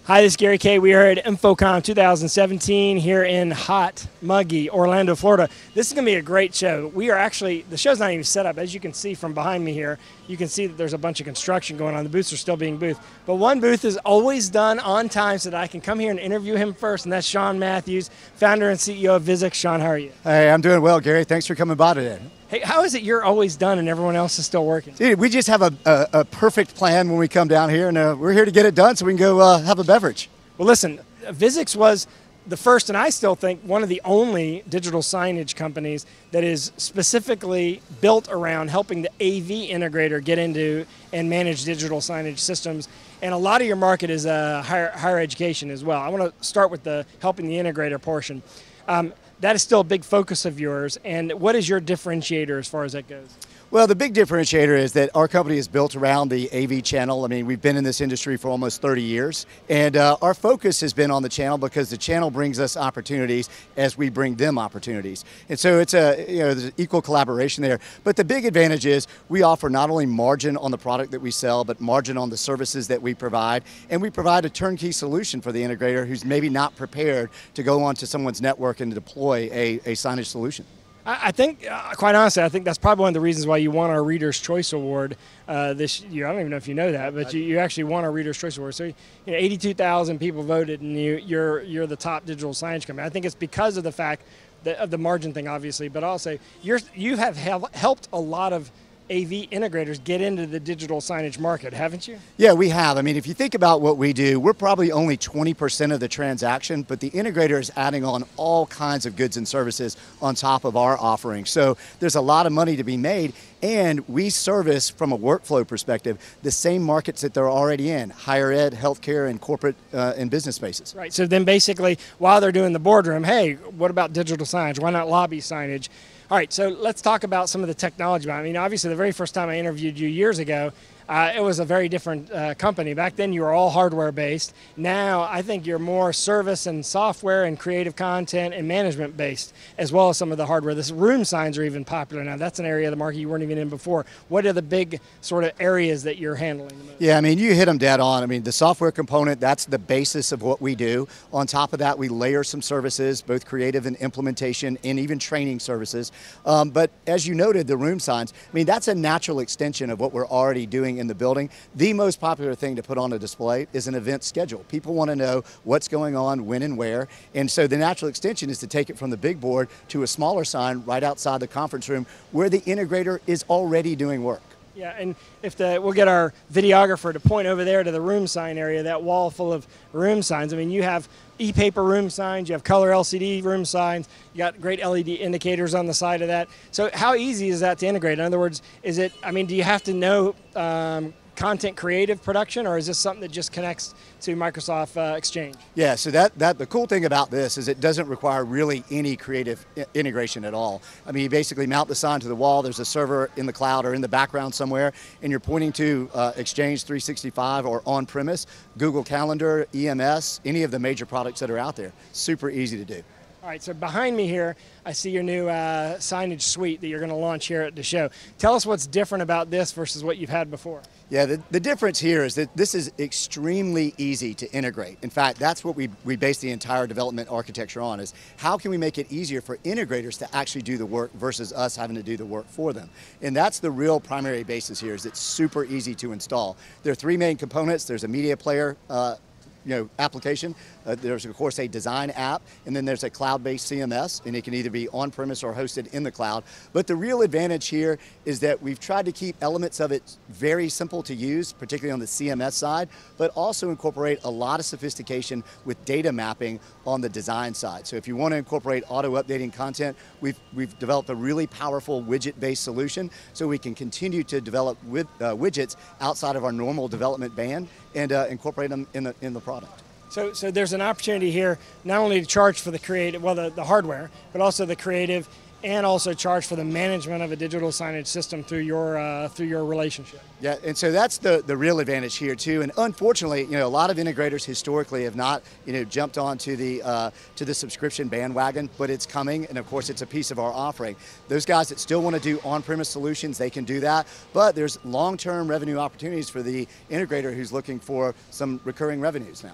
Hi, this is Gary Kayye. We are at InfoComm 2017 here in hot, muggy Orlando, Florida. This is going to be a great show. We are actually, the show's not even set up. As you can see from behind me here, you can see that there's a bunch of construction going on. The booths are still being booth. But one booth is always done on time so that I can come here and interview him first, and that's Sean Matthews, founder and CEO of Visix. Sean, how are you? Hey, I'm doing well, Gary. Thanks for coming by today. Hey, how is it you're always done and everyone else is still working? Dude, we just have a perfect plan when we come down here, and we're here to get it done so we can go have a beverage. Well, listen, Visix was the first, and I still think one of the only digital signage companies that is specifically built around helping the AV integrator get into and manage digital signage systems. And a lot of your market is higher education as well. I want to start with the helping the integrator portion. That is still a big focus of yours. And what is your differentiator as far as that goes? Well, the big differentiator is that our company is built around the AV channel. I mean, we've been in this industry for almost 30 years, and our focus has been on the channel because the channel brings us opportunities as we bring them opportunities. And so it's there's an equal collaboration there. But the big advantage is we offer not only margin on the product that we sell, but margin on the services that we provide, and we provide a turnkey solution for the integrator who's maybe not prepared to go onto someone's network and deploy a signage solution. I think, quite honestly, I think that's probably one of the reasons why you won our Reader's Choice Award this year. I don't even know if you know that, but you actually won our Reader's Choice Award. So, 82,000 people voted, and you're the top digital signage company. I think it's because of the fact that, of the margin thing, obviously, but also you have helped a lot of AV integrators get into the digital signage market, haven't you? Yeah, we have. I mean, if you think about what we do, we're probably only 20% of the transaction, but the integrator is adding on all kinds of goods and services on top of our offering. So there's a lot of money to be made, and we service, from a workflow perspective, the same markets that they're already in: higher ed, healthcare, and corporate and business spaces. Right. So then basically, while they're doing the boardroom, hey, what about digital signage? Why not lobby signage? All right, so let's talk about some of the technology. I mean, obviously, the very first time I interviewed you years ago, it was a very different company. Back then, you were all hardware-based. Now, I think you're more service and software and creative content and management-based, as well as some of the hardware. The room signs are even popular now. That's an area of the market you weren't even in before. What are the big sort of areas that you're handling the most? Yeah, I mean, you hit them dead on. I mean, the software component, that's the basis of what we do. On top of that, we layer some services, both creative and implementation, and even training services. But as you noted, the room signs, I mean, that's a natural extension of what we're already doing in the building. The most popular thing to put on a display is an event schedule. People want to know what's going on, when and where, and so the natural extension is to take it from the big board to a smaller sign right outside the conference room where the integrator is already doing work. Yeah, and we'll get our videographer to point over there to the room sign area, that wall full of room signs. I mean, you have e-paper room signs, you have color LCD room signs, you got great LED indicators on the side of that. So how easy is that to integrate? In other words, do you have to know content creative production, or is this something that just connects to Microsoft Exchange? Yeah, so the cool thing about this is it doesn't require really any creative integration at all. I mean, you basically mount the sign to the wall, there's a server in the cloud or in the background somewhere, and you're pointing to Exchange 365 or on-premise, Google Calendar, EMS, any of the major products that are out there. Super easy to do. All right, so behind me here, I see your new signage suite that you're going to launch here at the show. Tell us what's different about this versus what you've had before. Yeah, the difference here is that this is extremely easy to integrate. In fact, that's what we base the entire development architecture on, is how can we make it easier for integrators to actually do the work versus us having to do the work for them. And that's the real primary basis here, is it's super easy to install. There are three main components. There's a media player application. There's, of course, a design app, and then there's a cloud-based CMS, and it can either be on-premise or hosted in the cloud. But the real advantage here is that we've tried to keep elements of it very simple to use, particularly on the CMS side, but also incorporate a lot of sophistication with data mapping on the design side. So if you want to incorporate auto-updating content, we've developed a really powerful widget-based solution so we can continue to develop widgets outside of our normal development band and incorporate them in the product. So there's an opportunity here not only to charge for the creative, well, the hardware, but also the creative, and also charge for the management of a digital signage system through your relationship. Yeah, and so that's the real advantage here too. And unfortunately, a lot of integrators historically have not, jumped onto the subscription bandwagon, but it's coming, and of course it's a piece of our offering. Those guys that still want to do on-premise solutions, they can do that, but there's long-term revenue opportunities for the integrator who's looking for some recurring revenues now.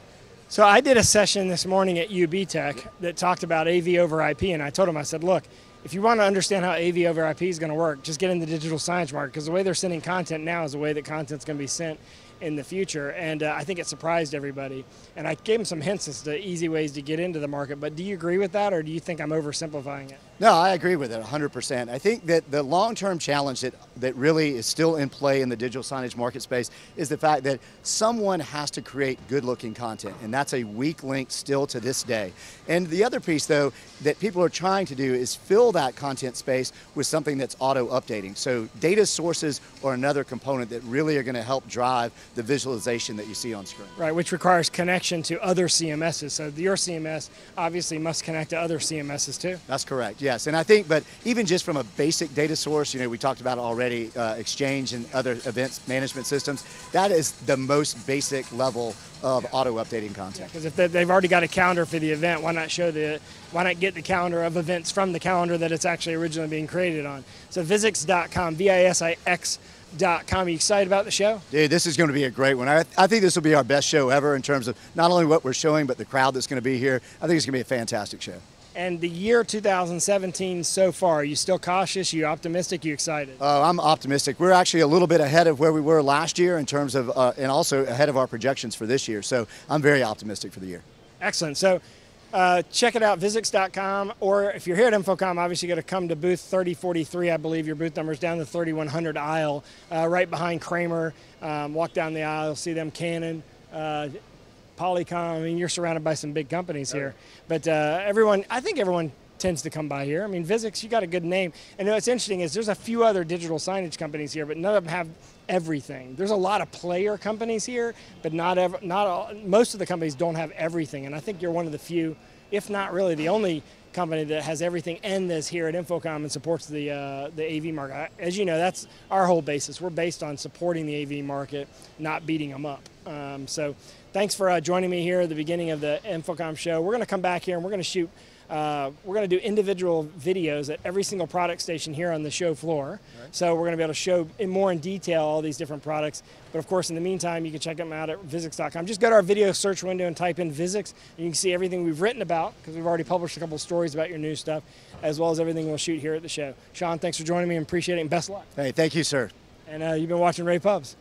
So I did a session this morning at UB Tech that talked about AV over IP, and I told them, I said, look, if you want to understand how AV over IP is going to work, just get in the digital signage market, because the way they're sending content now is the way that content's going to be sent in the future, and I think it surprised everybody. And I gave them some hints as to easy ways to get into the market, but do you agree with that, or do you think I'm oversimplifying it? No, I agree with it 100%. I think that the long-term challenge that really is still in play in the digital signage market space is the fact that someone has to create good-looking content, and that's a weak link still to this day. And the other piece, though, that people are trying to do is fill that content space with something that's auto-updating. So data sources are another component that really are going to help drive the visualization that you see on screen. Right, which requires connection to other CMSs. So your CMS obviously must connect to other CMSs too. That's correct, yes. And I think, but even just from a basic data source, you know, we talked about it already, Exchange and other events management systems, that is the most basic level of auto-updating content. Because if they've already got a calendar for the event, why not get the calendar of events from the calendar that it's actually originally being created on? So Visix.com, Visix.com. Are you excited about the show? Dude, this is going to be a great one. I think this will be our best show ever in terms of not only what we're showing, but the crowd that's going to be here. I think it's going to be a fantastic show. And the year 2017 so far, are you still cautious? Are you optimistic? Are you excited? I'm optimistic. We're actually a little bit ahead of where we were last year in terms of, and also ahead of our projections for this year. So I'm very optimistic for the year. Excellent. So check it out, Visix.com, or if you're here at InfoComm, obviously you got to come to booth 3043, I believe your booth number is down the 3100 aisle, right behind Kramer. Walk down the aisle, see them, Canon, Polycom. I mean, you're surrounded by some big companies here. But I think everyone tends to come by here. I mean, Visix, you got a good name. And what's interesting is there's a few other digital signage companies here, but none of them have everything. There's a lot of player companies here, but most of the companies don't have everything. And I think you're one of the few, if not really the only company that has everything and is here at InfoComm and supports the AV market. As you know, that's our whole basis. We're based on supporting the AV market, not beating them up. So thanks for joining me here at the beginning of the InfoComm show. We're going to come back here and we're going to shoot, we're going to do individual videos at every single product station here on the show floor. Right. So we're going to be able to show more in detail all these different products. But of course, in the meantime, you can check them out at Visix.com. Just go to our video search window and type in Visix, and you can see everything we've written about, because we've already published a couple of stories about your new stuff, as well as everything we'll shoot here at the show. Sean, thanks for joining me and appreciate it, and best of luck. Hey, thank you, sir. And you've been watching Ray Pubs.